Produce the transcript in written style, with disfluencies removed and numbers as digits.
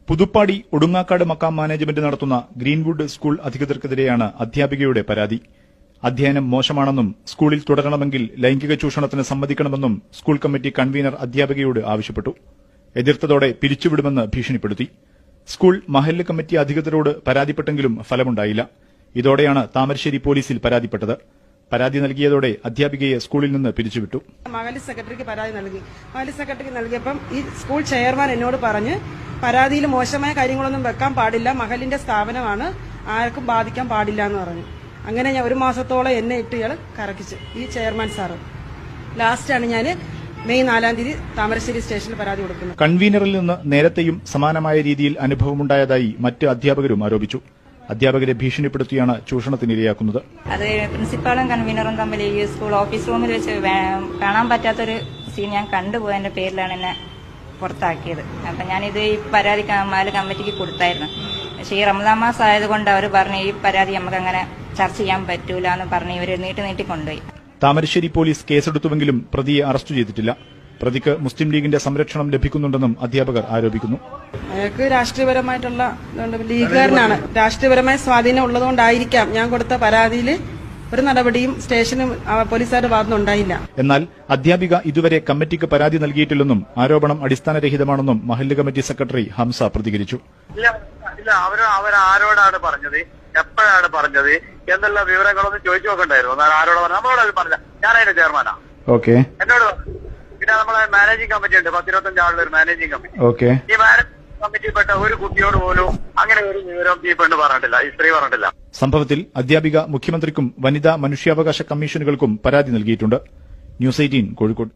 Puthuppadi Odungakkad മക്കാം management നടത്തുന്ന Greenwood school അധികൃതർക്കെതിരെയാണ് അധ്യാപികയുടെ പരാതി. അധ്യയനം മോശമാണെന്നും സ്കൂളിൽ തുടരണമെങ്കിൽ ലൈംഗിക ചൂഷണത്തിന് സമ്മതിക്കണമെന്നും സ്കൂൾ കമ്മിറ്റി കൺവീനർ അധ്യാപികയോട് ആവശ്യപ്പെട്ടു. എതിർത്തതോടെ പിരിച്ചുവിടുമെന്ന് ഭീഷണിപ്പെടുത്തി. സ്കൂൾ മഹല്ല് കമ്മിറ്റി അധികൃതരോട് പരാതിപ്പെട്ടെങ്കിലും ഫലമുണ്ടായില്ല. ഇതോടെയാണ് താമരശ്ശേരി പോലീസിൽ പരാതിപ്പെട്ടത്. പരാതി നൽകിയതോടെ അധ്യാപികയെ സ്കൂളിൽ നിന്ന് പിരിച്ചുവിട്ടു. മഹല്ല് സെക്രട്ടറിക്ക് പരാതി നൽകി. മഹല്ല് സെക്രട്ടറിക്ക് നൽകിയപ്പം ഈ സ്കൂൾ ചെയർമാൻ എന്നോട് പറഞ്ഞ് പരാതിയിൽ മോശമായ കാര്യങ്ങളൊന്നും വെക്കാൻ പാടില്ല, മഹലിന്റെ സ്ഥാപനമാണ്, ആർക്കും ബാധിക്കാൻ പാടില്ല എന്ന് പറഞ്ഞു. അങ്ങനെ ഞാൻ 1 മാസത്തോളം എന്നെ ഇട്ട് ഇയാൾ കറക്കിച്ച്, ഈ ചെയർമാൻ സാറ്. ലാസ്റ്റാണ് ഞാൻ മെയ് 4-ാം തീയതി താമരശ്ശേരി സ്റ്റേഷനിൽ പരാതി കൊടുക്കുന്നത്. കൺവീനറിൽ നിന്ന് നേരത്തെയും സമാനമായ രീതിയിൽ അനുഭവമുണ്ടായതായി മറ്റ് അധ്യാപകരും ആരോപിച്ചു. അധ്യാപകരെ ഭീഷണിപ്പെടുത്തിയാണ് ചൂഷണത്തിനിരയാക്കുന്നത്. അത് പ്രിൻസിപ്പാളും കൺവീനറും തമ്മിൽ ഈ സ്കൂൾ ഓഫീസ് റൂമിൽ വെച്ച് കാണാൻ പറ്റാത്തൊരു സീൻ ഞാൻ കണ്ടുപോയതിന്റെ പേരിലാണ് എന്നെ പുറത്താക്കിയത്. അപ്പൊ ഞാനിത് ഈ പരാതി മഹല്ല് കമ്മിറ്റിക്ക് കൊടുത്തായിരുന്നു. പക്ഷെ ഈ റമദാൻ മാസം ആയതുകൊണ്ട് അവർ പറഞ്ഞു ഈ പരാതി നമുക്ക് അങ്ങനെ ചർച്ച ചെയ്യാൻ പറ്റൂല എന്ന് പറഞ്ഞ് ഇവര് നീട്ടി കൊണ്ടുപോയി. താമരശ്ശേരി പോലീസ് കേസെടുത്തുവെങ്കിലും പ്രതിയെ അറസ്റ്റ് ചെയ്തിട്ടില്ല. പ്രതിക്ക് മുസ്ലിം ലീഗിന്റെ സംരക്ഷണം ലഭിക്കുന്നുണ്ടെന്നും അധ്യാപകർ ആരോപിക്കുന്നു. അയാൾക്ക് രാഷ്ട്രീയപരമായിട്ടുള്ള ലീഗുകാരനാണ്. രാഷ്ട്രീയപരമായ സ്വാധീനം ഉള്ളതുകൊണ്ടായിരിക്കാം ഞാൻ കൊടുത്ത പരാതിയിൽ ഒരു നടപടിയും സ്റ്റേഷനും പോലീസുകാരുടെ ഭാഗത്തുനിന്നുണ്ടായില്ല. എന്നാൽ അധ്യാപിക ഇതുവരെ കമ്മിറ്റിക്ക് പരാതി നൽകിയിട്ടില്ലെന്നും ആരോപണം അടിസ്ഥാനരഹിതമാണെന്നും മഹല്ല് കമ്മിറ്റി സെക്രട്ടറി ഹംസ പ്രതികരിച്ചു. ഇല്ല, അവരാരോടാണ് പറഞ്ഞത്, എപ്പോഴാണ് പറഞ്ഞത് എന്നുള്ള വിവരങ്ങളൊന്നും ചോദിച്ചു നോക്കണ്ടായിരുന്നു. ആരോട് നമ്മളോട് പറഞ്ഞ ഞാനതിന്റെ ചെയർമാനാ. ഓക്കെ. എന്നോട് പിന്നെ നമ്മളെ മാനേജിംഗ് കമ്മിറ്റി ഉണ്ട്, 10-25 ആളുടെ ഒരു മാനേജിംഗ് കമ്മിറ്റി. ഓക്കെ. ഈ മാനേജിംഗ് കമ്മിറ്റിയിൽപ്പെട്ട ഒരു കുട്ടിയോട് പോലും അങ്ങനെ ഒരു വിവരം ഈ പെണ്ണ് പറഞ്ഞിട്ടില്ല, ഈ സ്ത്രീ പറഞ്ഞിട്ടില്ല. സംഭവത്തിൽ അധ്യാപിക മുഖ്യമന്ത്രിക്കും വനിതാ മനുഷ്യാവകാശ കമ്മീഷനുകൾക്കും പരാതി നൽകിയിട്ടുണ്ട്. ന്യൂസ് 18 കോഴിക്കോട്.